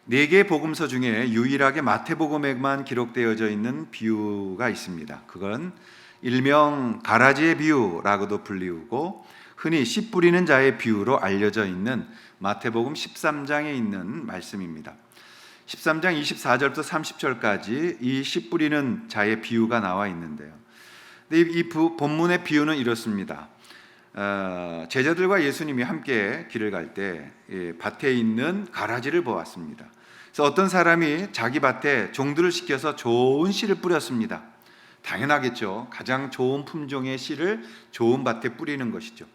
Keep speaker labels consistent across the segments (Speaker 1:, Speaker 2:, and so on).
Speaker 1: 네 개의 복음서 중에 유일하게 마태복음에만 기록되어져 있는 비유가 있습니다. 그건 일명 가라지의 비유라고도 불리우고 흔히 씨 뿌리는 자의 비유로 알려져 있는 마태복음 13장에 있는 말씀입니다. 13장 24절부터 30절까지 이 씨 뿌리는 자의 비유가 나와 있는데요. 이 본문의 비유는 이렇습니다. 제자들과 예수님이 함께 길을 갈 때 밭에 있는 가라지를 보았습니다. 그래서 어떤 사람이 자기 밭에 종들을 시켜서 좋은 씨를 뿌렸습니다. 당연하겠죠. 가장 좋은 품종의 씨를 좋은 밭에 뿌리는 것이죠.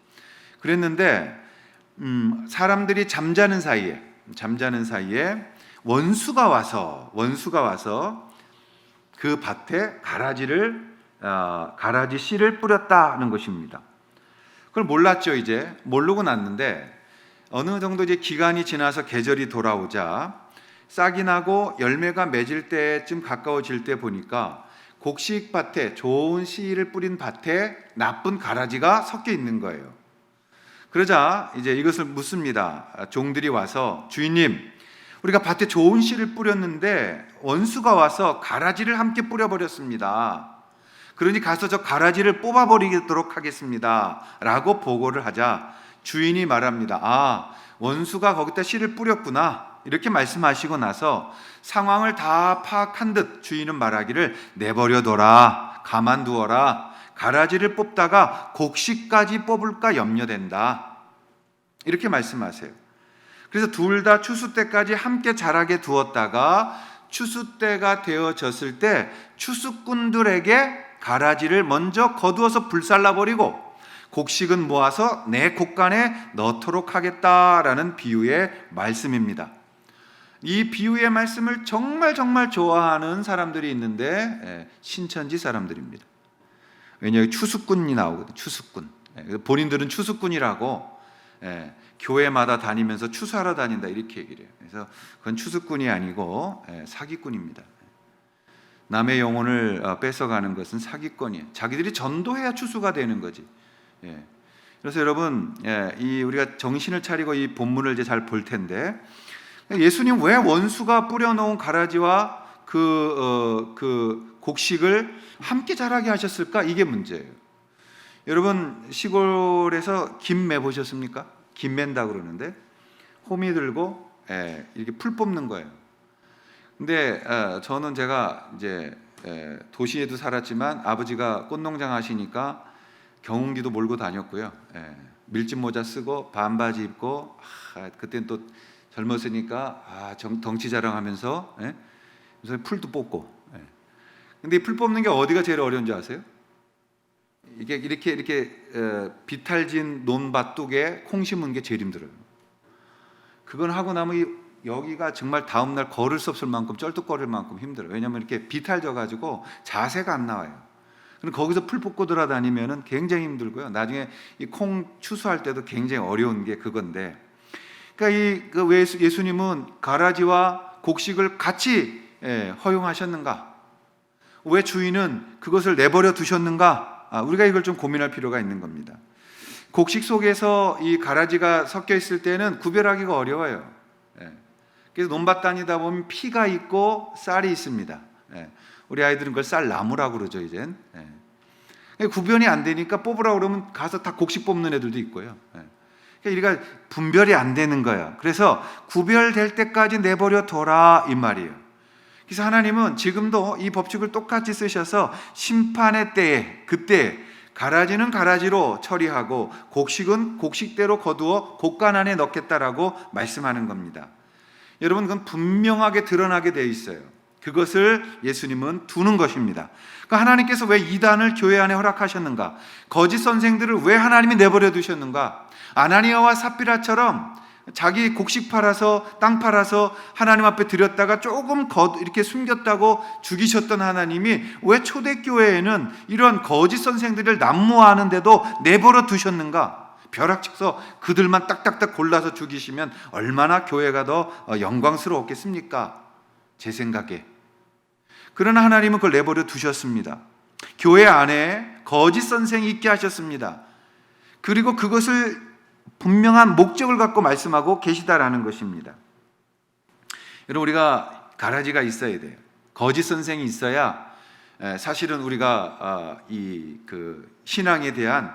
Speaker 1: 그랬는데 사람들이 잠자는 사이에 원수가 와서 그 밭에 가라지 씨를 뿌렸다는 것입니다. 그걸 몰랐죠. 이제 모르고 났는데 어느 정도 이제 기간이 지나서 계절이 돌아오자 싹이 나고 열매가 맺을 때쯤 가까워질 때 보니까 곡식밭에 좋은 씨를 뿌린 밭에 나쁜 가라지가 섞여 있는 거예요. 그러자 이제 이것을 묻습니다. 종들이 와서 주인님, 우리가 밭에 좋은 씨를 뿌렸는데 원수가 와서 가라지를 함께 뿌려버렸습니다. 그러니 가서 저 가라지를 뽑아버리도록 하겠습니다 라고 보고를 하자 주인이 말합니다. 원수가 거기다 씨를 뿌렸구나 이렇게 말씀하시고 나서 상황을 다 파악한 듯 주인은 말하기를 내버려둬라, 가만두어라, 가라지를 뽑다가 곡식까지 뽑을까 염려된다 이렇게 말씀하세요. 그래서 둘 다 추수 때까지 함께 자라게 두었다가 추수 때가 되어졌을 때 추수꾼들에게 가라지를 먼저 거두어서 불살라버리고 곡식은 모아서 내 곡간에 넣도록 하겠다라는 비유의 말씀입니다. 이 비유의 말씀을 정말 좋아하는 사람들이 있는데 신천지 사람들입니다. 왜냐하면 추수꾼이 나오거든요. 추수꾼. 본인들은 추수꾼이라고 교회마다 다니면서 추수하러 다닌다 이렇게 얘기를 해요. 그래서 그건 추수꾼이 아니고 사기꾼입니다. 남의 영혼을 뺏어가는 것은 사기꾼이에요. 자기들이 전도해야 추수가 되는 거지. 그래서 여러분, 우리가 정신을 차리고 이 본문을 이제 잘 볼 텐데, 예수님 왜 원수가 뿌려놓은 가라지와 그 곡식을 함께 자라게 하셨을까? 이게 문제예요. 여러분 시골에서 김매 보셨습니까? 김맨다 그러는데 호미 들고 이렇게 풀 뽑는 거예요. 근데 저는 제가 이제 도시에도 살았지만 아버지가 꽃농장 하시니까 경운기도 몰고 다녔고요. 밀짚 모자 쓰고 반바지 입고 그때는 또 젊었으니까 덩치 자랑하면서 그래서 풀도 뽑고. 근데 이 풀 뽑는 게 어디가 제일 어려운지 아세요? 이게 이렇게 비탈진 논밭둑에 콩 심은 게 제일 힘들어요. 그건 하고 나면 여기가 정말 다음날 걸을 수 없을 만큼 쩔뚝거릴 만큼 힘들어요. 왜냐하면 이렇게 비탈져가지고 자세가 안 나와요. 그럼 거기서 풀 뽑고 돌아다니면 굉장히 힘들고요. 나중에 이 콩 추수할 때도 굉장히 어려운 게 그건데, 그러니까 왜 예수님은 가라지와 곡식을 같이 허용하셨는가? 왜 주인은 그것을 내버려 두셨는가? 우리가 이걸 좀 고민할 필요가 있는 겁니다. 곡식 속에서 이 가라지가 섞여 있을 때는 구별하기가 어려워요. 그래서 논밭 다니다 보면 피가 있고 쌀이 있습니다. 우리 아이들은 그걸 쌀나무라고 그러죠, 이젠. 구별이 안 되니까 뽑으라고 그러면 가서 다 곡식 뽑는 애들도 있고요. 그러니까 분별이 안 되는 거야. 그래서 구별될 때까지 내버려 둬라 이 말이에요. 그래서 하나님은 지금도 이 법칙을 똑같이 쓰셔서 심판의 때에, 그때 가라지는 가라지로 처리하고 곡식은 곡식대로 거두어 곡간 안에 넣겠다라고 말씀하는 겁니다. 여러분, 그건 분명하게 드러나게 되어 있어요. 그것을 예수님은 두는 것입니다. 그러니까 하나님께서 왜 이단을 교회 안에 허락하셨는가? 거짓 선생들을 왜 하나님이 내버려 두셨는가? 아나니아와 삽비라처럼 자기 곡식 팔아서 땅 팔아서 하나님 앞에 드렸다가 조금 이렇게 숨겼다고 죽이셨던 하나님이 왜 초대교회에는 이런 거짓 선생들을 난무하는데도 내버려 두셨는가? 벼락쳐서 그들만 딱딱딱 골라서 죽이시면 얼마나 교회가 더 영광스러웠겠습니까? 제 생각에. 그러나 하나님은 그걸 내버려 두셨습니다. 교회 안에 거짓 선생이 있게 하셨습니다. 그리고 그것을 분명한 목적을 갖고 말씀하고 계시다라는 것입니다. 여러분, 우리가 가라지가 있어야 돼요. 거짓 선생이 있어야 사실은 우리가 신앙에 대한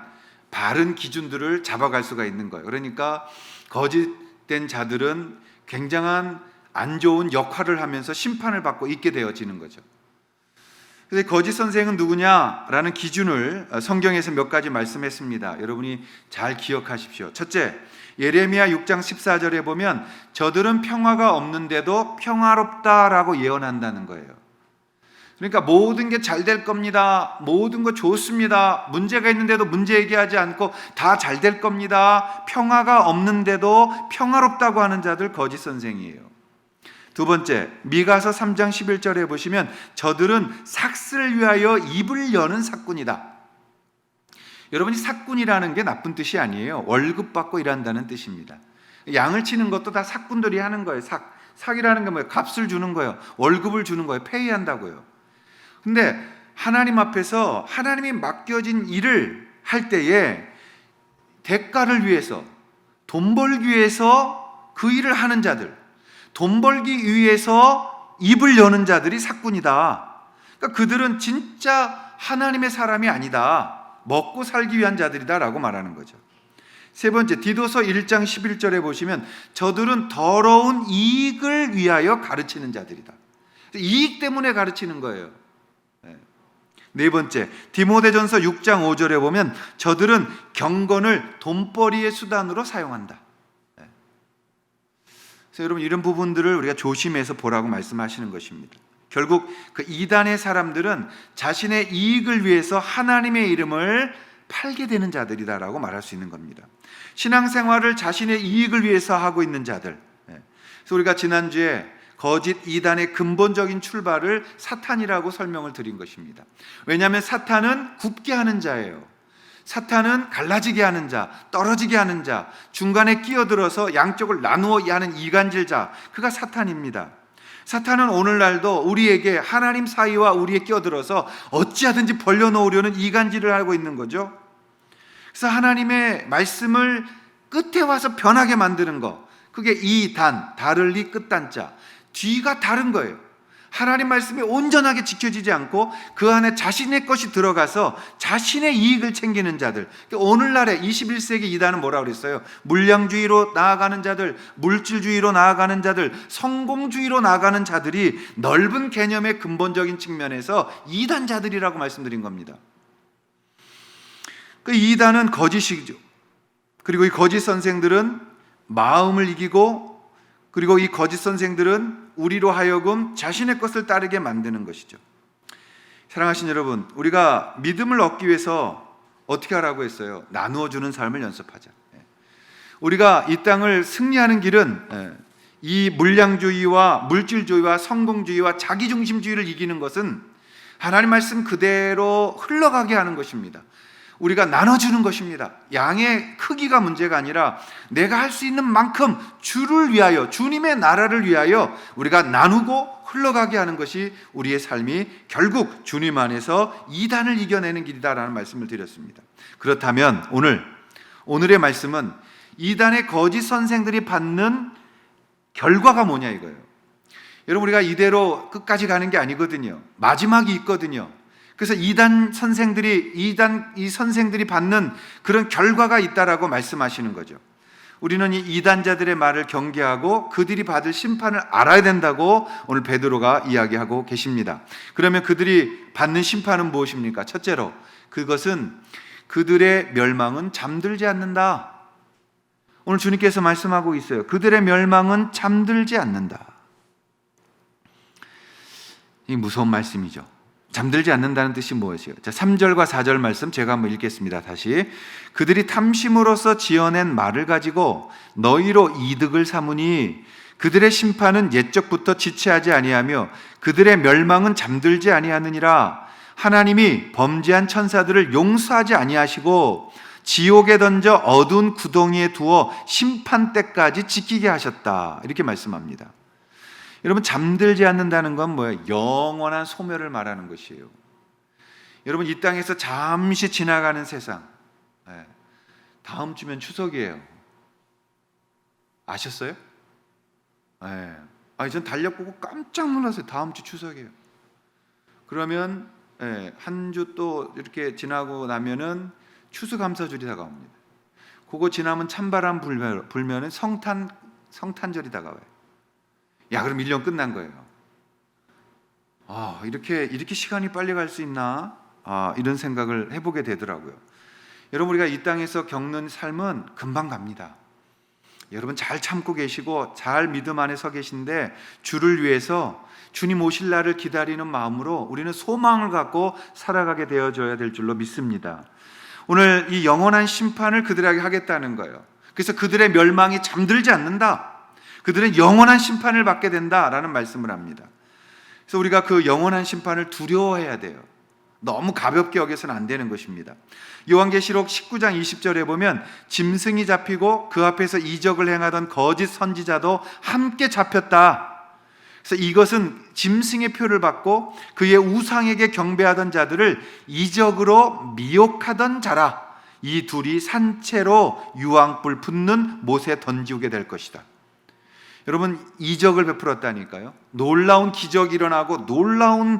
Speaker 1: 바른 기준들을 잡아갈 수가 있는 거예요. 그러니까 거짓된 자들은 굉장한 안 좋은 역할을 하면서 심판을 받고 있게 되어지는 거죠. 그래서 거짓 선생은 누구냐라는 기준을 성경에서 몇 가지 말씀했습니다. 여러분이 잘 기억하십시오. 첫째, 예레미야 6장 14절에 보면 저들은 평화가 없는데도 평화롭다라고 예언한다는 거예요. 그러니까 모든 게 잘 될 겁니다. 모든 거 좋습니다. 문제가 있는데도 문제 얘기하지 않고 다 잘 될 겁니다. 평화가 없는데도 평화롭다고 하는 자들 거짓 선생이에요. 두 번째, 미가서 3장 11절에 보시면 저들은 삭슬을 위하여 입을 여는 삭군이다. 여러분이 삭군이라는 게 나쁜 뜻이 아니에요. 월급 받고 일한다는 뜻입니다. 양을 치는 것도 다 삭군들이 하는 거예요. 삭이라는 게 뭐예요? 값을 주는 거예요. 월급을 주는 거예요. 페이한다고요. 근데 하나님 앞에서 하나님이 맡겨진 일을 할 때에 대가를 위해서, 돈 벌기 위해서 그 일을 하는 자들, 돈 벌기 위해서 입을 여는 자들이 삭군이다. 그러니까 그들은 진짜 하나님의 사람이 아니다. 먹고 살기 위한 자들이다라고 말하는 거죠. 세 번째, 디도서 1장 11절에 보시면 저들은 더러운 이익을 위하여 가르치는 자들이다. 이익 때문에 가르치는 거예요. 네 번째, 디모데전서 6장 5절에 보면 저들은 경건을 돈벌이의 수단으로 사용한다. 그래서 여러분, 이런 부분들을 우리가 조심해서 보라고 말씀하시는 것입니다. 결국 그 이단의 사람들은 자신의 이익을 위해서 하나님의 이름을 팔게 되는 자들이다라고 말할 수 있는 겁니다. 신앙생활을 자신의 이익을 위해서 하고 있는 자들. 그래서 우리가 지난주에 거짓 이단의 근본적인 출발을 사탄이라고 설명을 드린 것입니다. 왜냐하면 사탄은 굽게 하는 자예요. 사탄은 갈라지게 하는 자, 떨어지게 하는 자, 중간에 끼어들어서 양쪽을 나누어 하는 이간질자, 그가 사탄입니다. 사탄은 오늘날도 우리에게 하나님 사이와 우리에 끼어들어서 어찌하든지 벌려놓으려는 이간질을 하고 있는 거죠. 그래서 하나님의 말씀을 끝에 와서 변하게 만드는 거, 그게 이단, 다를리 끝단자, 뒤가 다른 거예요. 하나님 말씀이 온전하게 지켜지지 않고 그 안에 자신의 것이 들어가서 자신의 이익을 챙기는 자들. 오늘날의 21세기 이단은 뭐라고 그랬어요? 물량주의로 나아가는 자들, 물질주의로 나아가는 자들, 성공주의로 나아가는 자들이 넓은 개념의 근본적인 측면에서 이단자들이라고 말씀드린 겁니다. 그 이단은 거짓이죠. 그리고 이 거짓 선생들은 마음을 이기고, 그리고 이 거짓 선생들은 우리로 하여금 자신의 것을 따르게 만드는 것이죠. 사랑하신 여러분, 우리가 믿음을 얻기 위해서 어떻게 하라고 했어요? 나누어주는 삶을 연습하자. 우리가 이 땅을 승리하는 길은 이 물량주의와 물질주의와 성공주의와 자기중심주의를 이기는 것은 하나님 말씀 그대로 흘러가게 하는 것입니다. 우리가 나눠주는 것입니다. 양의 크기가 문제가 아니라 내가 할 수 있는 만큼 주를 위하여, 주님의 나라를 위하여 우리가 나누고 흘러가게 하는 것이 우리의 삶이 결국 주님 안에서 이단을 이겨내는 길이다라는 말씀을 드렸습니다. 그렇다면 오늘의 말씀은 이단의 거짓 선생들이 받는 결과가 뭐냐 이거예요. 여러분, 우리가 이대로 끝까지 가는 게 아니거든요. 마지막이 있거든요. 그래서 이 선생들이 받는 그런 결과가 있다라고 말씀하시는 거죠. 우리는 이 이단자들의 말을 경계하고 그들이 받을 심판을 알아야 된다고 오늘 베드로가 이야기하고 계십니다. 그러면 그들이 받는 심판은 무엇입니까? 첫째로, 그것은 그들의 멸망은 잠들지 않는다. 오늘 주님께서 말씀하고 있어요. 그들의 멸망은 잠들지 않는다. 이 무서운 말씀이죠. 잠들지 않는다는 뜻이 무엇이에요? 자, 3절과 4절 말씀 제가 한번 읽겠습니다. 다시. 그들이 탐심으로써 지어낸 말을 가지고 너희로 이득을 삼으니 그들의 심판은 옛적부터 지체하지 아니하며 그들의 멸망은 잠들지 아니하느니라. 하나님이 범죄한 천사들을 용서하지 아니하시고 지옥에 던져 어두운 구덩이에 두어 심판 때까지 지키게 하셨다. 이렇게 말씀합니다. 여러분, 잠들지 않는다는 건 뭐예요? 영원한 소멸을 말하는 것이에요. 여러분, 이 땅에서 잠시 지나가는 세상, 다음 주면 추석이에요. 아셨어요? 전 달력 보고 깜짝 놀랐어요. 다음 주 추석이에요. 그러면 한 주 또 이렇게 지나고 나면은 추수감사절이 다가옵니다. 그거 지나면 찬바람 불면은 성탄절이 다가와요. 그럼 1년 끝난 거예요. 이렇게 시간이 빨리 갈 수 있나? 이런 생각을 해보게 되더라고요. 여러분, 우리가 이 땅에서 겪는 삶은 금방 갑니다. 여러분 잘 참고 계시고 잘 믿음 안에 서 계신데, 주를 위해서 주님 오실 날을 기다리는 마음으로 우리는 소망을 갖고 살아가게 되어져야 될 줄로 믿습니다. 오늘 이 영원한 심판을 그들에게 하겠다는 거예요. 그래서 그들의 멸망이 잠들지 않는다. 그들은 영원한 심판을 받게 된다라는 말씀을 합니다. 그래서 우리가 그 영원한 심판을 두려워해야 돼요. 너무 가볍게 여겨서는 안 되는 것입니다. 요한계시록 19장 20절에 보면 짐승이 잡히고 그 앞에서 이적을 행하던 거짓 선지자도 함께 잡혔다. 그래서 이것은 짐승의 표를 받고 그의 우상에게 경배하던 자들을 이적으로 미혹하던 자라. 이 둘이 산채로 유황불 붙는 못에 던지게 될 것이다. 여러분, 이적을 베풀었다니까요. 놀라운 기적이 일어나고 놀라운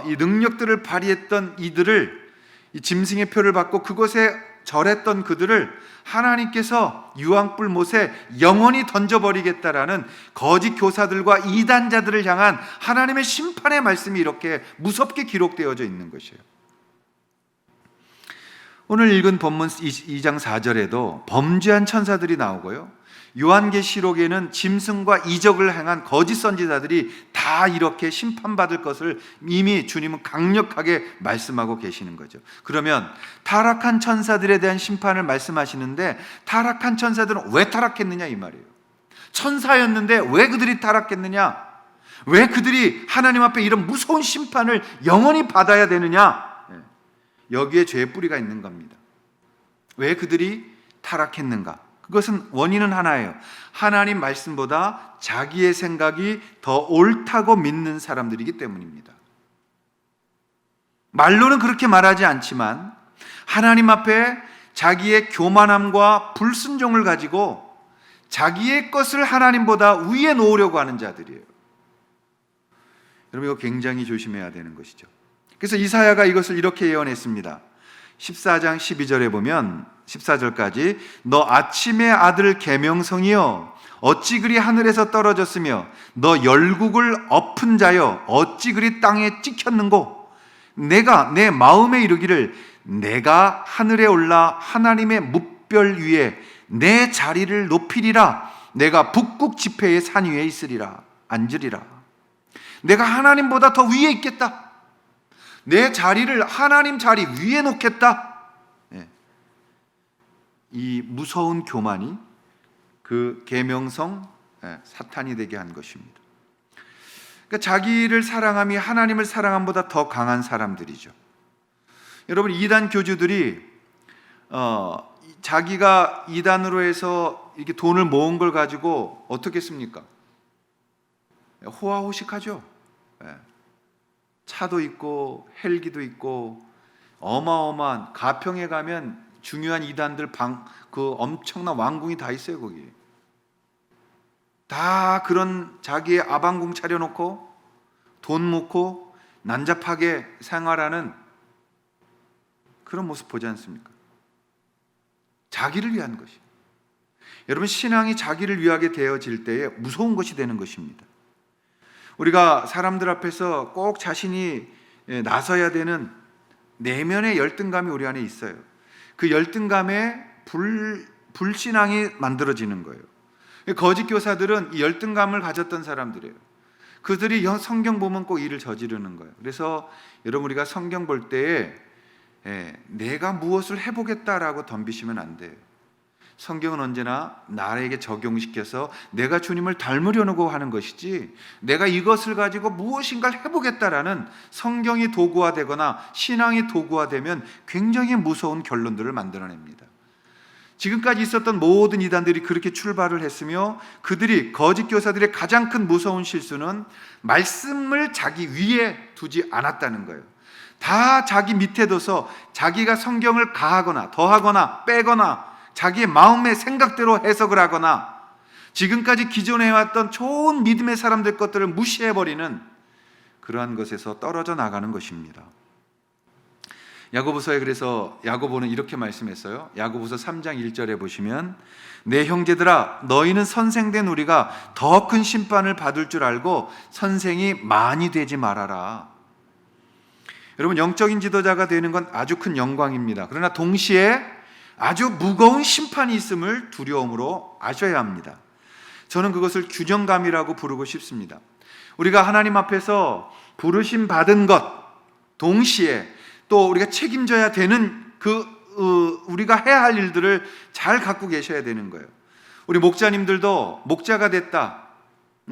Speaker 1: 이 능력들을 발휘했던 이들을, 이 짐승의 표를 받고 그곳에 절했던 그들을 하나님께서 유황불 못에 영원히 던져버리겠다라는 거짓 교사들과 이단자들을 향한 하나님의 심판의 말씀이 이렇게 무섭게 기록되어져 있는 것이에요. 오늘 읽은 본문 2장 4절에도 범죄한 천사들이 나오고요, 요한계시록에는 짐승과 이적을 행한 거짓 선지자들이 다 이렇게 심판받을 것을 이미 주님은 강력하게 말씀하고 계시는 거죠. 그러면 타락한 천사들에 대한 심판을 말씀하시는데, 타락한 천사들은 왜 타락했느냐 이 말이에요. 천사였는데 왜 그들이 타락했느냐? 왜 그들이 하나님 앞에 이런 무서운 심판을 영원히 받아야 되느냐? 여기에 죄의 뿌리가 있는 겁니다. 왜 그들이 타락했는가? 그것은 원인은 하나예요. 하나님 말씀보다 자기의 생각이 더 옳다고 믿는 사람들이기 때문입니다. 말로는 그렇게 말하지 않지만 하나님 앞에 자기의 교만함과 불순종을 가지고 자기의 것을 하나님보다 위에 놓으려고 하는 자들이에요. 여러분, 이거 굉장히 조심해야 되는 것이죠. 그래서 이사야가 이것을 이렇게 예언했습니다. 14장 12절에 보면 14절까지 너 아침의 아들 계명성이여 어찌 그리 하늘에서 떨어졌으며 너 열국을 엎은 자여 어찌 그리 땅에 찍혔는고 내가 내 마음에 이르기를 내가 하늘에 올라 하나님의 뭇별 위에 내 자리를 높이리라. 내가 북극 지폐의 산 위에 있으리라. 앉으리라. 내가 하나님보다 더 위에 있겠다. 내 자리를 하나님 자리 위에 놓겠다. 이 무서운 교만이 그 계명성 사탄이 되게 한 것입니다. 그러니까 자기를 사랑함이 하나님을 사랑함보다 더 강한 사람들이죠. 여러분, 이단 교주들이 자기가 이단으로 해서 이렇게 돈을 모은 걸 가지고 어떻게 씁니까? 호화호식하죠. 차도 있고 헬기도 있고 어마어마한, 가평에 가면 중요한 이단들 그 엄청난 왕궁이 다 있어요. 거기 다 그런 자기의 아방궁 차려놓고 돈 놓고 난잡하게 생활하는 그런 모습 보지 않습니까? 자기를 위한 것이. 여러분, 신앙이 자기를 위하게 되어질 때에 무서운 것이 되는 것입니다. 우리가 사람들 앞에서 꼭 자신이 나서야 되는 내면의 열등감이 우리 안에 있어요. 그 열등감에 불신앙이 만들어지는 거예요. 거짓 교사들은 이 열등감을 가졌던 사람들이에요. 그들이 성경 보면 꼭 일을 저지르는 거예요. 그래서 여러분, 우리가 성경 볼 때에 내가 무엇을 해보겠다라고 덤비시면 안 돼요. 성경은 언제나 나에게 적용시켜서 내가 주님을 닮으려고 하는 것이지, 내가 이것을 가지고 무엇인가를 해보겠다라는 성경이 도구화되거나 신앙이 도구화되면 굉장히 무서운 결론들을 만들어냅니다. 지금까지 있었던 모든 이단들이 그렇게 출발을 했으며, 그들이 거짓 교사들의 가장 큰 무서운 실수는 말씀을 자기 위에 두지 않았다는 거예요. 다 자기 밑에 둬서 자기가 성경을 가하거나 더하거나 빼거나 자기의 마음의 생각대로 해석을 하거나 지금까지 기존해왔던 좋은 믿음의 사람들 것들을 무시해버리는 그러한 것에서 떨어져 나가는 것입니다. 야고보서에 그래서 야고보는 이렇게 말씀했어요. 야고보서 3장 1절에 보시면 내 형제들아 너희는 선생된 우리가 더 큰 심판을 받을 줄 알고 선생이 많이 되지 말아라. 여러분, 영적인 지도자가 되는 건 아주 큰 영광입니다. 그러나 동시에 아주 무거운 심판이 있음을 두려움으로 아셔야 합니다. 저는 그것을 균형감이라고 부르고 싶습니다. 우리가 하나님 앞에서 부르심 받은 것 동시에 또 우리가 책임져야 되는 우리가 해야 할 일들을 잘 갖고 계셔야 되는 거예요. 우리 목자님들도 목자가 됐다.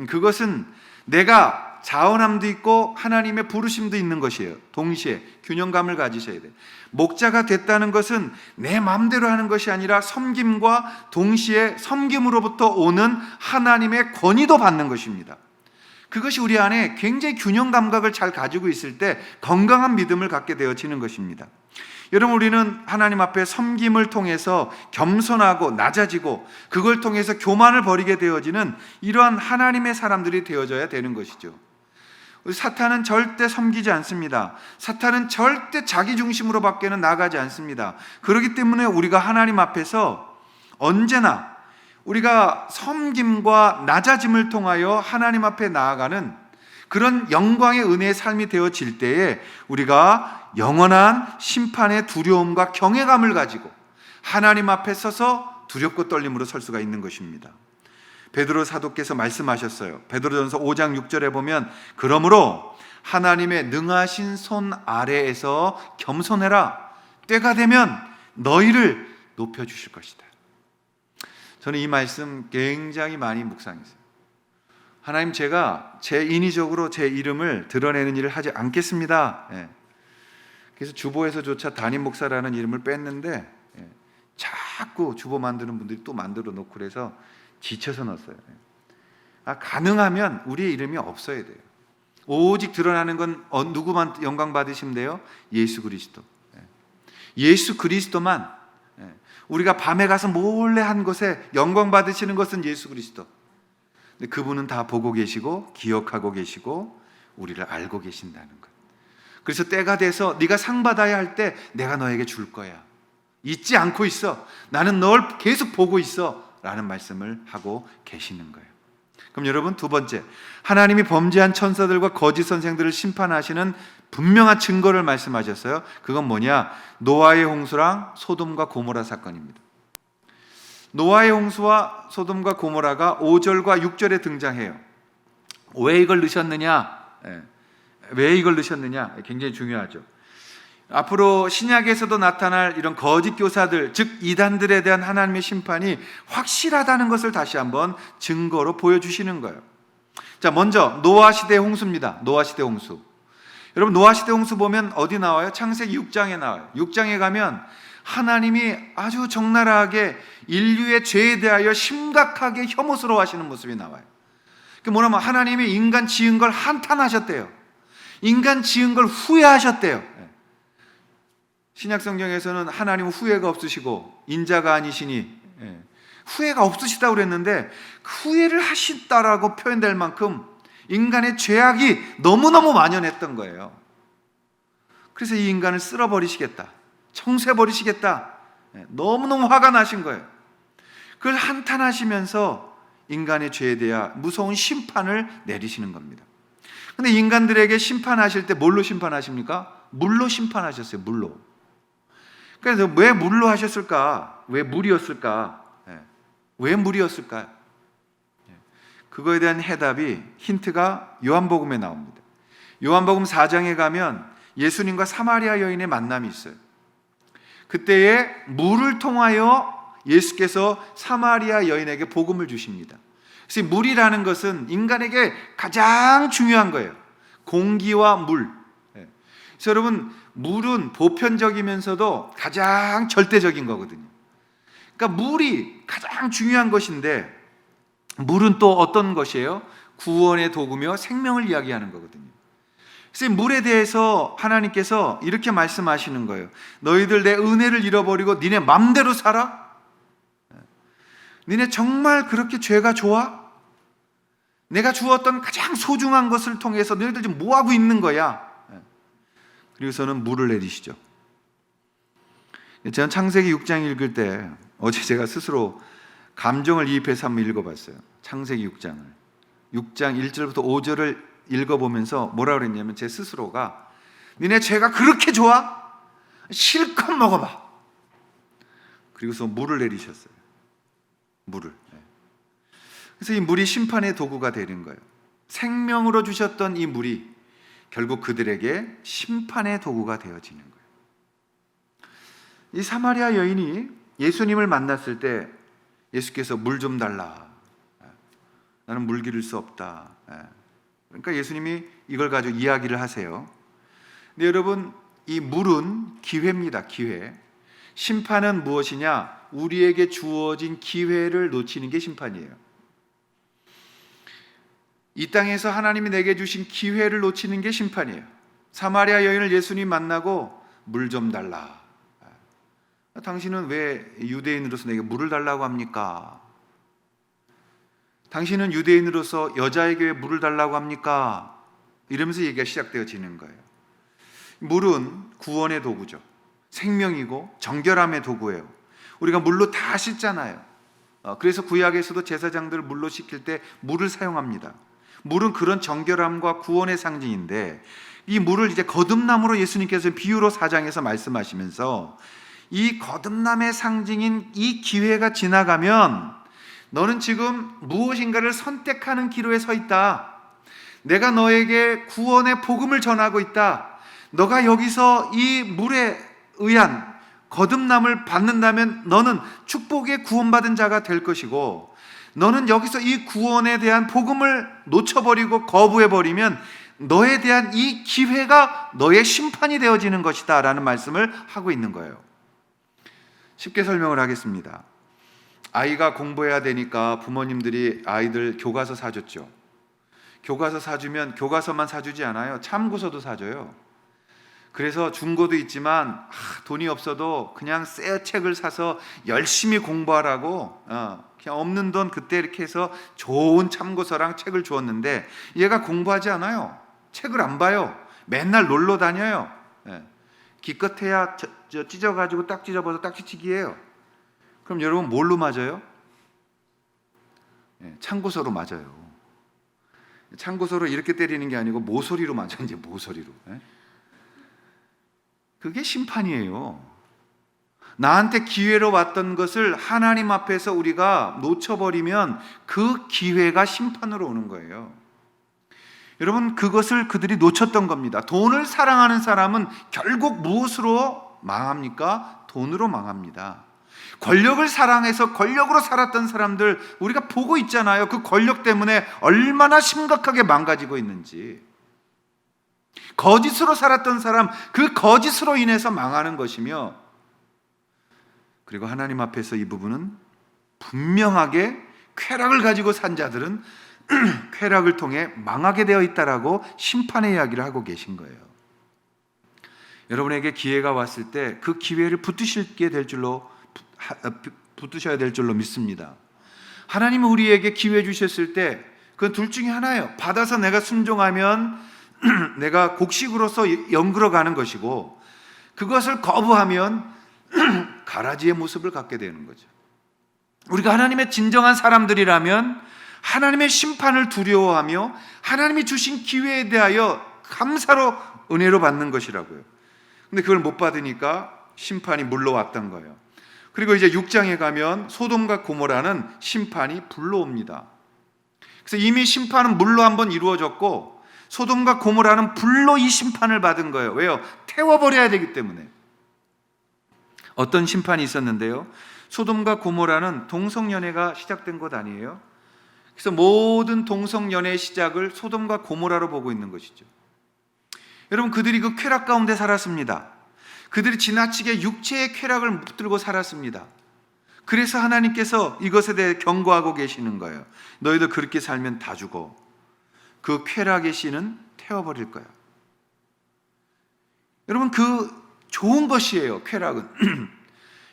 Speaker 1: 그것은 내가 자원함도 있고 하나님의 부르심도 있는 것이에요. 동시에 균형감을 가지셔야 돼요. 목자가 됐다는 것은 내 마음대로 하는 것이 아니라 섬김과 동시에 섬김으로부터 오는 하나님의 권위도 받는 것입니다. 그것이 우리 안에 굉장히 균형 감각을 잘 가지고 있을 때 건강한 믿음을 갖게 되어지는 것입니다. 여러분, 우리는 하나님 앞에 섬김을 통해서 겸손하고 낮아지고 그걸 통해서 교만을 버리게 되어지는 이러한 하나님의 사람들이 되어져야 되는 것이죠. 사탄은 절대 섬기지 않습니다. 사탄은 절대 자기 중심으로 밖에는 나가지 않습니다. 그렇기 때문에 우리가 하나님 앞에서 언제나 우리가 섬김과 낮아짐을 통하여 하나님 앞에 나아가는 그런 영광의 은혜의 삶이 되어질 때에 우리가 영원한 심판의 두려움과 경외감을 가지고 하나님 앞에 서서 두렵고 떨림으로 설 수가 있는 것입니다. 베드로 사도께서 말씀하셨어요. 베드로전서 5장 6절에 보면 그러므로 하나님의 능하신 손 아래에서 겸손해라. 때가 되면 너희를 높여주실 것이다. 저는 이 말씀 굉장히 많이 묵상했어요. 하나님, 제가 제 인위적으로 제 이름을 드러내는 일을 하지 않겠습니다. 그래서 주보에서조차 담임 목사라는 이름을 뺐는데 자꾸 주보 만드는 분들이 또 만들어 놓고 그래서 지쳐서 넣었어요. 가능하면 우리의 이름이 없어야 돼요. 오직 드러나는 건 누구만 영광 받으시면 돼요? 예수 그리스도. 예수 그리스도만. 우리가 밤에 가서 몰래 한 것에 영광 받으시는 것은 예수 그리스도. 근데 그분은 다 보고 계시고 기억하고 계시고 우리를 알고 계신다는 것. 그래서 때가 돼서 네가 상 받아야 할 때 내가 너에게 줄 거야. 잊지 않고 있어. 나는 널 계속 보고 있어. 라는 말씀을 하고 계시는 거예요. 그럼 여러분, 두 번째, 하나님이 범죄한 천사들과 거짓 선생들을 심판하시는 분명한 증거를 말씀하셨어요. 그건 뭐냐? 노아의 홍수랑 소돔과 고모라 사건입니다. 노아의 홍수와 소돔과 고모라가 5절과 6절에 등장해요. 왜 이걸 넣으셨느냐? 왜 이걸 넣으셨느냐? 굉장히 중요하죠. 앞으로 신약에서도 나타날 이런 거짓 교사들, 즉 이단들에 대한 하나님의 심판이 확실하다는 것을 다시 한번 증거로 보여주시는 거예요. 자, 먼저 노아 시대 홍수입니다. 노아 시대 홍수. 여러분, 노아 시대 홍수 보면 어디 나와요? 창세기 6장에 나와요. 6장에 가면 하나님이 아주 적나라하게 인류의 죄에 대하여 심각하게 혐오스러워 하시는 모습이 나와요. 그게 뭐냐면 하나님이 인간 지은 걸 한탄하셨대요. 인간 지은 걸 후회하셨대요. 신약 성경에서는 하나님은 후회가 없으시고 인자가 아니시니 후회가 없으시다고 그랬는데 후회를 하신다라고 표현될 만큼 인간의 죄악이 너무너무 만연했던 거예요. 그래서 이 인간을 쓸어버리시겠다, 청소해버리시겠다, 너무너무 화가 나신 거예요. 그걸 한탄하시면서 인간의 죄에 대한 무서운 심판을 내리시는 겁니다. 근데 인간들에게 심판하실 때 뭘로 심판하십니까? 물로 심판하셨어요. 물로. 그래서 왜 물로 하셨을까? 왜 물이었을까? 왜 물이었을까? 그거에 대한 해답이, 힌트가 요한복음에 나옵니다. 요한복음 4장에 가면 예수님과 사마리아 여인의 만남이 있어요. 그때에 물을 통하여 예수께서 사마리아 여인에게 복음을 주십니다. 그래서 물이라는 것은 인간에게 가장 중요한 거예요. 공기와 물. 그래서 여러분, 물은 보편적이면서도 가장 절대적인 거거든요. 그러니까 물이 가장 중요한 것인데 물은 또 어떤 것이에요? 구원의 도구며 생명을 이야기하는 거거든요. 그래서 물에 대해서 하나님께서 이렇게 말씀하시는 거예요. 너희들 내 은혜를 잃어버리고 니네 맘대로 살아? 니네 정말 그렇게 죄가 좋아? 내가 주었던 가장 소중한 것을 통해서 너희들 지금 뭐하고 있는 거야? 그리고서는 물을 내리시죠. 저는 창세기 6장 읽을 때 어제 제가 스스로 감정을 이입해서 한번 읽어봤어요. 창세기 6장을. 6장 1절부터 5절을 읽어보면서 뭐라 그랬냐면 제 스스로가 니네 죄가 그렇게 좋아? 실컷 먹어봐. 그리고서 물을 내리셨어요. 물을. 그래서 이 물이 심판의 도구가 되는 거예요. 생명으로 주셨던 이 물이 결국 그들에게 심판의 도구가 되어지는 거예요. 이 사마리아 여인이 예수님을 만났을 때 예수께서 물 좀 달라. 나는 물 기를 수 없다. 그러니까 예수님이 이걸 가지고 이야기를 하세요. 근데 여러분, 이 물은 기회입니다. 기회. 심판은 무엇이냐? 우리에게 주어진 기회를 놓치는 게 심판이에요. 이 땅에서 하나님이 내게 주신 기회를 놓치는 게 심판이에요. 사마리아 여인을 예수님 만나고 물 좀 달라. 당신은 왜 유대인으로서 내게 물을 달라고 합니까? 당신은 유대인으로서 여자에게 왜 물을 달라고 합니까? 이러면서 얘기가 시작되어지는 거예요. 물은 구원의 도구죠. 생명이고 정결함의 도구예요. 우리가 물로 다 씻잖아요. 그래서 구약에서도 제사장들을 물로 씻길 때 물을 사용합니다. 물은 그런 정결함과 구원의 상징인데 이 물을 이제 거듭남으로 예수님께서 비유로 4장에서 말씀하시면서 이 거듭남의 상징인 이 기회가 지나가면 너는 지금 무엇인가를 선택하는 기로에 서 있다. 내가 너에게 구원의 복음을 전하고 있다. 너가 여기서 이 물에 의한 거듭남을 받는다면 너는 축복의 구원받은 자가 될 것이고 너는 여기서 이 구원에 대한 복음을 놓쳐버리고 거부해버리면 너에 대한 이 기회가 너의 심판이 되어지는 것이다 라는 말씀을 하고 있는 거예요. 쉽게 설명을 하겠습니다. 아이가 공부해야 되니까 부모님들이 아이들 교과서 사줬죠. 교과서 사주면 교과서만 사주지 않아요. 참고서도 사줘요. 그래서 중고도 있지만 돈이 없어도 그냥 새 책을 사서 열심히 공부하라고 그냥 없는 돈 그때 이렇게 해서 좋은 참고서랑 책을 주었는데 얘가 공부하지 않아요. 책을 안 봐요. 맨날 놀러 다녀요. 기껏해야 찢어가지고 딱 찢어봐서 딱지치기예요. 그럼 여러분 뭘로 맞아요? 참고서로 맞아요. 참고서로 이렇게 때리는 게 아니고 모서리로 맞아요. 이제 모서리로. 그게 심판이에요. 나한테 기회로 왔던 것을 하나님 앞에서 우리가 놓쳐버리면 그 기회가 심판으로 오는 거예요. 여러분, 그것을 그들이 놓쳤던 겁니다. 돈을 사랑하는 사람은 결국 무엇으로 망합니까? 돈으로 망합니다. 권력을 사랑해서 권력으로 살았던 사람들 우리가 보고 있잖아요. 그 권력 때문에 얼마나 심각하게 망가지고 있는지. 거짓으로 살았던 사람, 그 거짓으로 인해서 망하는 것이며, 그리고 하나님 앞에서 이 부분은 분명하게 쾌락을 가지고 산 자들은 쾌락을 통해 망하게 되어 있다라고 심판의 이야기를 하고 계신 거예요. 여러분에게 기회가 왔을 때 그 기회를 붙드셔야 될 줄로 믿습니다. 하나님은 우리에게 기회 주셨을 때 그건 둘 중에 하나예요. 받아서 내가 순종하면 내가 곡식으로서 연그러 가는 것이고, 그것을 거부하면 가라지의 모습을 갖게 되는 거죠. 우리가 하나님의 진정한 사람들이라면 하나님의 심판을 두려워하며 하나님이 주신 기회에 대하여 감사로 은혜로 받는 것이라고요. 근데 그걸 못 받으니까 심판이 물러왔던 거예요. 그리고 이제 6장에 가면 소돔과 고모라는 심판이 불러옵니다. 그래서 이미 심판은 물로 한번 이루어졌고 소돔과 고모라는 불로 이 심판을 받은 거예요. 왜요? 태워버려야 되기 때문에. 어떤 심판이 있었는데요, 소돔과 고모라는 동성연애가 시작된 것 아니에요? 그래서 모든 동성연애의 시작을 소돔과 고모라로 보고 있는 것이죠. 여러분, 그들이 그 쾌락 가운데 살았습니다. 그들이 지나치게 육체의 쾌락을 붙들고 살았습니다. 그래서 하나님께서 이것에 대해 경고하고 계시는 거예요. 너희들 그렇게 살면 다 죽어. 그 쾌락의 씨는 태워버릴 거야. 여러분, 그 좋은 것이에요. 쾌락은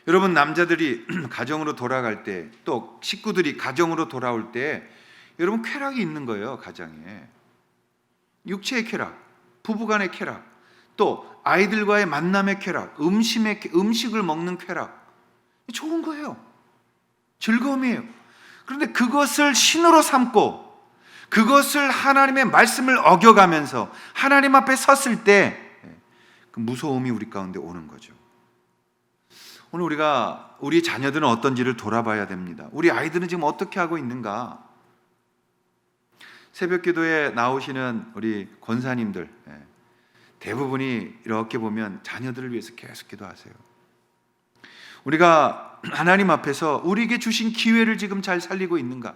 Speaker 1: 여러분, 남자들이 가정으로 돌아갈 때, 또 식구들이 가정으로 돌아올 때 여러분 쾌락이 있는 거예요. 가정에 육체의 쾌락, 부부간의 쾌락, 또 아이들과의 만남의 쾌락, 음식을 먹는 쾌락, 좋은 거예요. 즐거움이에요. 그런데 그것을 신으로 삼고 그것을 하나님의 말씀을 어겨가면서 하나님 앞에 섰을 때 그 무서움이 우리 가운데 오는 거죠. 오늘 우리가 우리 자녀들은 어떤지를 돌아봐야 됩니다. 우리 아이들은 지금 어떻게 하고 있는가? 새벽 기도에 나오시는 우리 권사님들 대부분이 이렇게 보면 자녀들을 위해서 계속 기도하세요. 우리가 하나님 앞에서 우리에게 주신 기회를 지금 잘 살리고 있는가?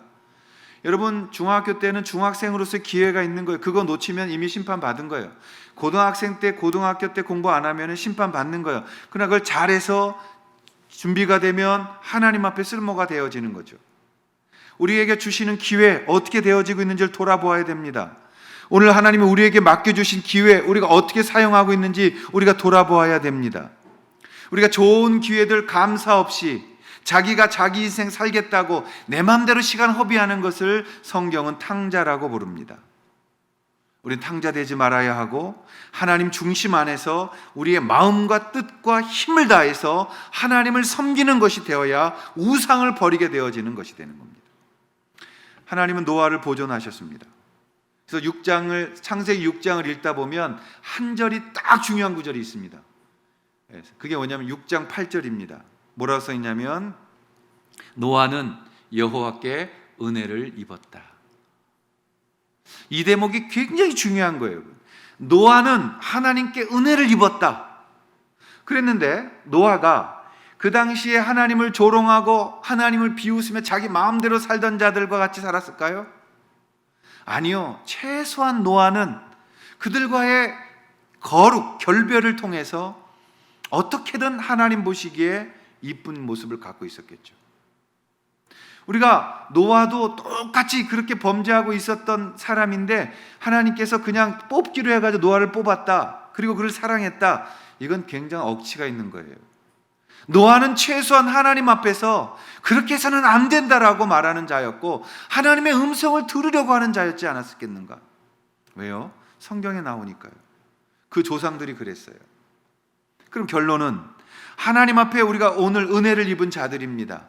Speaker 1: 여러분, 중학교 때는 중학생으로서의 기회가 있는 거예요. 그거 놓치면 이미 심판받은 거예요. 고등학생 때, 고등학교 때 공부 안 하면 심판받는 거예요. 그러나 그걸 잘해서 준비가 되면 하나님 앞에 쓸모가 되어지는 거죠. 우리에게 주시는 기회 어떻게 되어지고 있는지를 돌아보아야 됩니다. 오늘 하나님이 우리에게 맡겨주신 기회 우리가 어떻게 사용하고 있는지 우리가 돌아보아야 됩니다. 우리가 좋은 기회들 감사 없이 자기가 자기 인생 살겠다고 내 마음대로 시간 허비하는 것을 성경은 탕자라고 부릅니다. 우리는 탕자되지 말아야 하고 하나님 중심 안에서 우리의 마음과 뜻과 힘을 다해서 하나님을 섬기는 것이 되어야 우상을 버리게 되어지는 것이 되는 겁니다. 하나님은 노아를 보존하셨습니다. 그래서 창세기 6장을 읽다 보면 한 절이 딱 중요한 구절이 있습니다. 그게 뭐냐면 6장 8절입니다. 뭐라고 써 있냐면 노아는 여호와께 은혜를 입었다. 이 대목이 굉장히 중요한 거예요. 노아는 하나님께 은혜를 입었다. 그랬는데 노아가 그 당시에 하나님을 조롱하고 하나님을 비웃으며 자기 마음대로 살던 자들과 같이 살았을까요? 아니요. 최소한 노아는 그들과의 거룩, 결별을 통해서 어떻게든 하나님 보시기에 이쁜 모습을 갖고 있었겠죠. 우리가 노아도 똑같이 그렇게 범죄하고 있었던 사람인데 하나님께서 그냥 뽑기로 해가지고 노아를 뽑았다. 그리고 그를 사랑했다. 이건 굉장히 억치가 있는 거예요. 노아는 최소한 하나님 앞에서 그렇게 해서는 안 된다라고 말하는 자였고 하나님의 음성을 들으려고 하는 자였지 않았겠는가? 왜요? 성경에 나오니까요. 그 조상들이 그랬어요. 그럼 결론은 하나님 앞에 우리가 오늘 은혜를 입은 자들입니다.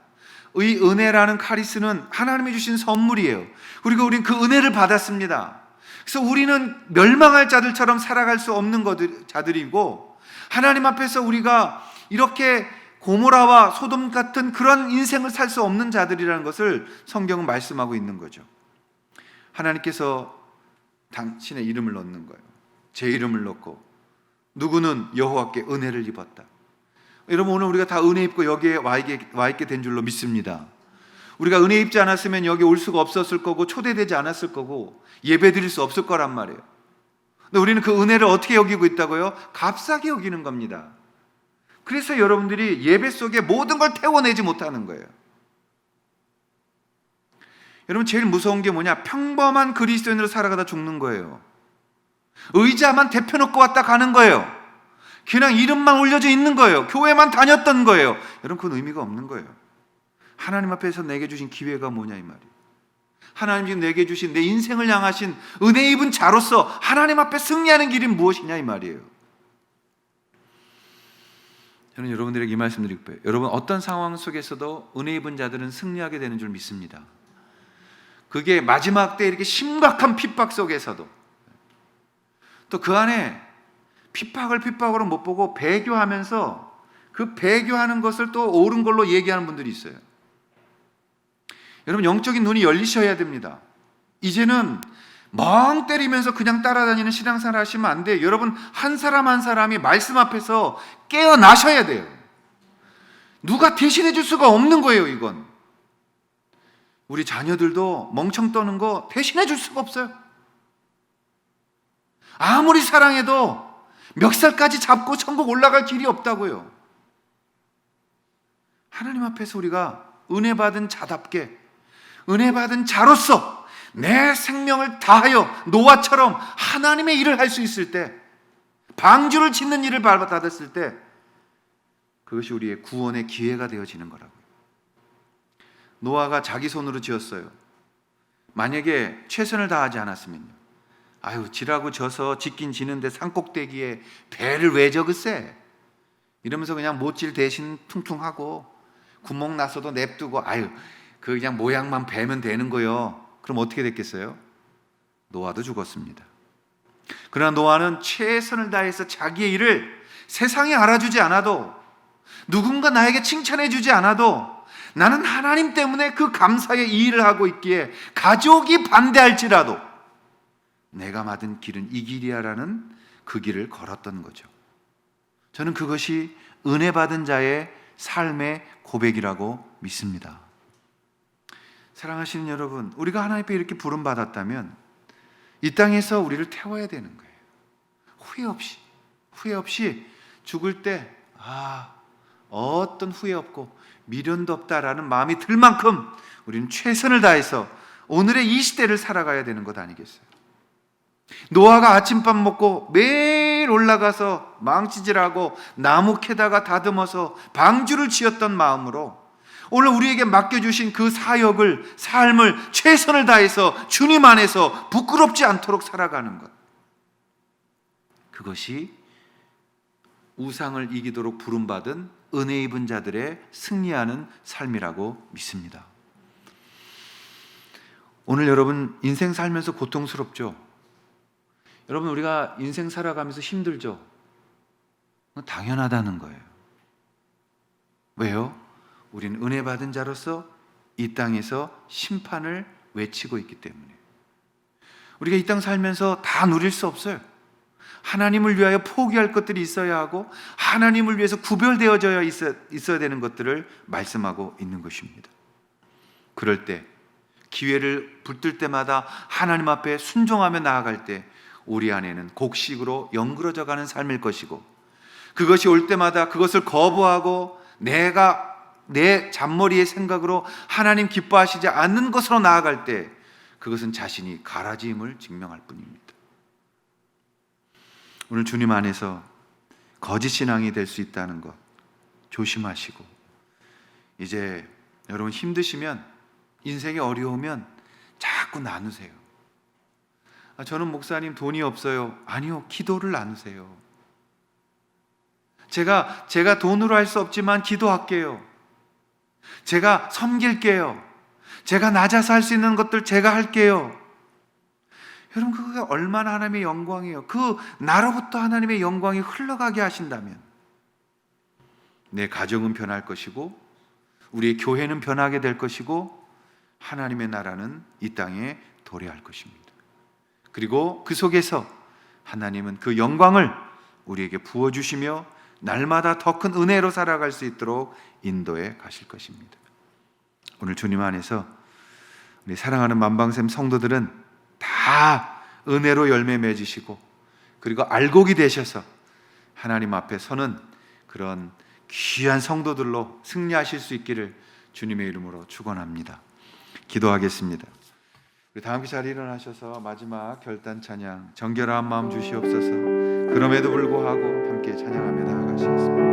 Speaker 1: 이 은혜라는 카리스는 하나님이 주신 선물이에요. 그리고 우리는 그 은혜를 받았습니다. 그래서 우리는 멸망할 자들처럼 살아갈 수 없는 자들이고 하나님 앞에서 우리가 이렇게 고모라와 소돔 같은 그런 인생을 살 수 없는 자들이라는 것을 성경은 말씀하고 있는 거죠. 하나님께서 당신의 이름을 넣는 거예요. 제 이름을 넣고 누구는 여호와께 은혜를 입었다. 여러분, 오늘 우리가 다 은혜 입고 여기에 와 있게 된 줄로 믿습니다. 우리가 은혜 입지 않았으면 여기 올 수가 없었을 거고 초대되지 않았을 거고 예배 드릴 수 없을 거란 말이에요. 근데 우리는 그 은혜를 어떻게 여기고 있다고요? 값싸게 여기는 겁니다. 그래서 여러분들이 예배 속에 모든 걸 태워내지 못하는 거예요. 여러분, 제일 무서운 게 뭐냐? 평범한 그리스도인으로 살아가다 죽는 거예요. 의자만 대펴놓고 왔다 가는 거예요. 그냥 이름만 올려져 있는 거예요. 교회만 다녔던 거예요. 여러분, 그건 의미가 없는 거예요. 하나님 앞에서 내게 주신 기회가 뭐냐 이 말이에요. 하나님 지금 내게 주신 내 인생을 향하신 은혜 입은 자로서 하나님 앞에 승리하는 길이 무엇이냐 이 말이에요. 저는 여러분들에게 이 말씀 드리고 싶어요. 여러분, 어떤 상황 속에서도 은혜 입은 자들은 승리하게 되는 줄 믿습니다. 그게 마지막 때 이렇게 심각한 핍박 속에서도 또 그 안에 핍박으로 못 보고 배교하면서 그 배교하는 것을 또 옳은 걸로 얘기하는 분들이 있어요. 여러분, 영적인 눈이 열리셔야 됩니다. 이제는 멍 때리면서 그냥 따라다니는 신앙생활 하시면 안 돼요. 여러분, 한 사람 한 사람이 말씀 앞에서 깨어나셔야 돼요. 누가 대신해 줄 수가 없는 거예요. 이건 우리 자녀들도 멍청 떠는 거 대신해 줄 수가 없어요. 아무리 사랑해도 멱살까지 잡고 천국 올라갈 길이 없다고요. 하나님 앞에서 우리가 은혜 받은 자답게, 은혜 받은 자로서 내 생명을 다하여 노아처럼 하나님의 일을 할 수 있을 때, 방주를 짓는 일을 받았을 때 그것이 우리의 구원의 기회가 되어지는 거라고요. 노아가 자기 손으로 지었어요. 만약에 최선을 다하지 않았으면요, 아유, 지라고 져서 짓긴 지는데 산꼭대기에 배를 왜 적으세? 이러면서 그냥 못질 대신 퉁퉁하고 구멍 났어도 냅두고, 아유, 그 그냥 모양만 베면 되는 거요. 그럼 어떻게 됐겠어요? 노아도 죽었습니다. 그러나 노아는 최선을 다해서 자기의 일을 세상이 알아주지 않아도, 누군가 나에게 칭찬해 주지 않아도, 나는 하나님 때문에 그 감사의 이 일을 하고 있기에 가족이 반대할지라도 내가 맡은 길은 이 길이야라는 그 길을 걸었던 거죠. 저는 그것이 은혜 받은 자의 삶의 고백이라고 믿습니다. 사랑하시는 여러분, 우리가 하나님 앞에 이렇게 부름받았다면 이 땅에서 우리를 태워야 되는 거예요. 후회 없이 죽을 때 어떤 후회 없고 미련도 없다라는 마음이 들 만큼 우리는 최선을 다해서 오늘의 이 시대를 살아가야 되는 것 아니겠어요? 노아가 아침밥 먹고 매일 올라가서 망치질하고 나무 캐다가 다듬어서 방주를 지었던 마음으로 오늘 우리에게 맡겨주신 그 사역을, 삶을 최선을 다해서 주님 안에서 부끄럽지 않도록 살아가는 것, 그것이 우상을 이기도록 부름받은 은혜 입은 자들의 승리하는 삶이라고 믿습니다. 오늘 여러분 인생 살면서 고통스럽죠? 여러분, 우리가 인생 살아가면서 힘들죠? 당연하다는 거예요. 왜요? 우리는 은혜 받은 자로서 이 땅에서 심판을 외치고 있기 때문에. 우리가 이 땅 살면서 다 누릴 수 없어요. 하나님을 위하여 포기할 것들이 있어야 하고, 하나님을 위해서 구별되어져야 있어야 되는 것들을 말씀하고 있는 것입니다. 그럴 때, 기회를 붙들 때마다 하나님 앞에 순종하며 나아갈 때 우리 안에는 곡식으로 연그러져 가는 삶일 것이고, 그것이 올 때마다 그것을 거부하고 내 잔머리의 생각으로 하나님 기뻐하시지 않는 것으로 나아갈 때 그것은 자신이 가라지임을 증명할 뿐입니다. 오늘 주님 안에서 거짓 신앙이 될 수 있다는 것 조심하시고, 이제 여러분 힘드시면, 인생이 어려우면 자꾸 나누세요. 저는 목사님 돈이 없어요. 아니요, 기도를 나누세요. 제가 돈으로 할 수 없지만 기도할게요. 제가 섬길게요. 제가 낮아서 할 수 있는 것들 제가 할게요. 여러분, 그게 얼마나 하나님의 영광이에요. 그 나로부터 하나님의 영광이 흘러가게 하신다면 내 가정은 변할 것이고, 우리의 교회는 변하게 될 것이고, 하나님의 나라는 이 땅에 도래할 것입니다. 그리고 그 속에서 하나님은 그 영광을 우리에게 부어주시며 날마다 더 큰 은혜로 살아갈 수 있도록 인도해 가실 것입니다. 오늘 주님 안에서 우리 사랑하는 만방샘 성도들은 다 은혜로 열매 맺으시고, 그리고 알곡이 되셔서 하나님 앞에 서는 그런 귀한 성도들로 승리하실 수 있기를 주님의 이름으로 축원합니다. 기도하겠습니다. 우리 다 함께 자리에 일어나셔서 마지막 결단 찬양, 정결한 마음 주시옵소서. 그럼에도 불구하고 함께 찬양하며 나아가시겠습니다.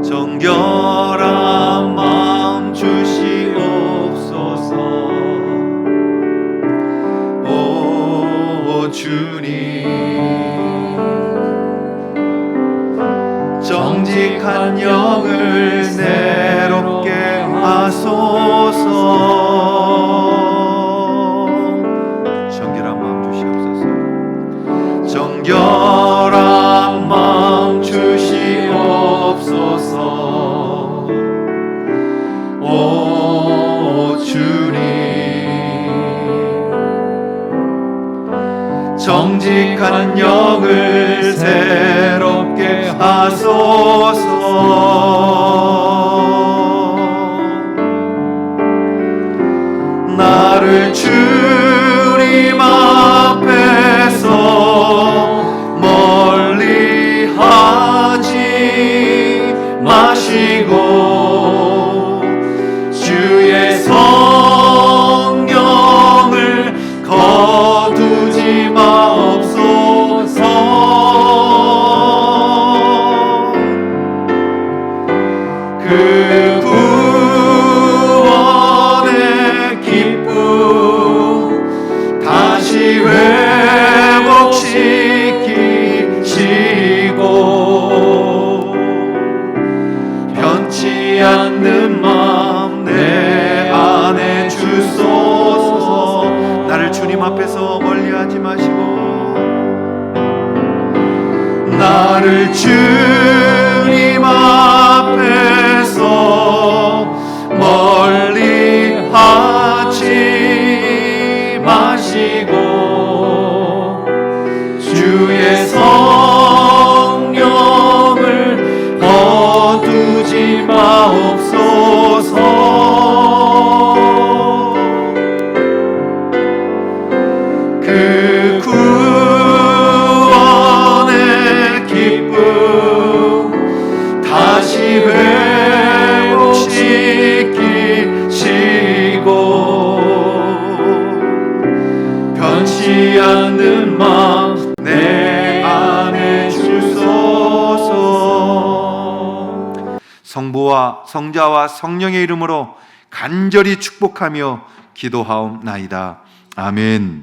Speaker 1: 정결한 마음 주시옵소서. 오 주님, 정직한 영을 새롭게 하소서. 정결한 마음 주시옵소서. 정결한 마음 주시옵소서. 오 주님, 정직한 영을 새롭게 하소서. 나를 주님 앞에서 멀리 하지 마시고 주의 성령을 거두지 마시고 나를 주님 앞에서 멀리 하지 마시고 주의 성령을 거두지 마옵소서. 그 구원의 기쁨 다시 회복시키시고 변치 않는 마음 내 안에 주소서. 성부와 성자와 성령의 이름으로 간절히 축복하며 기도하옵나이다. 아멘.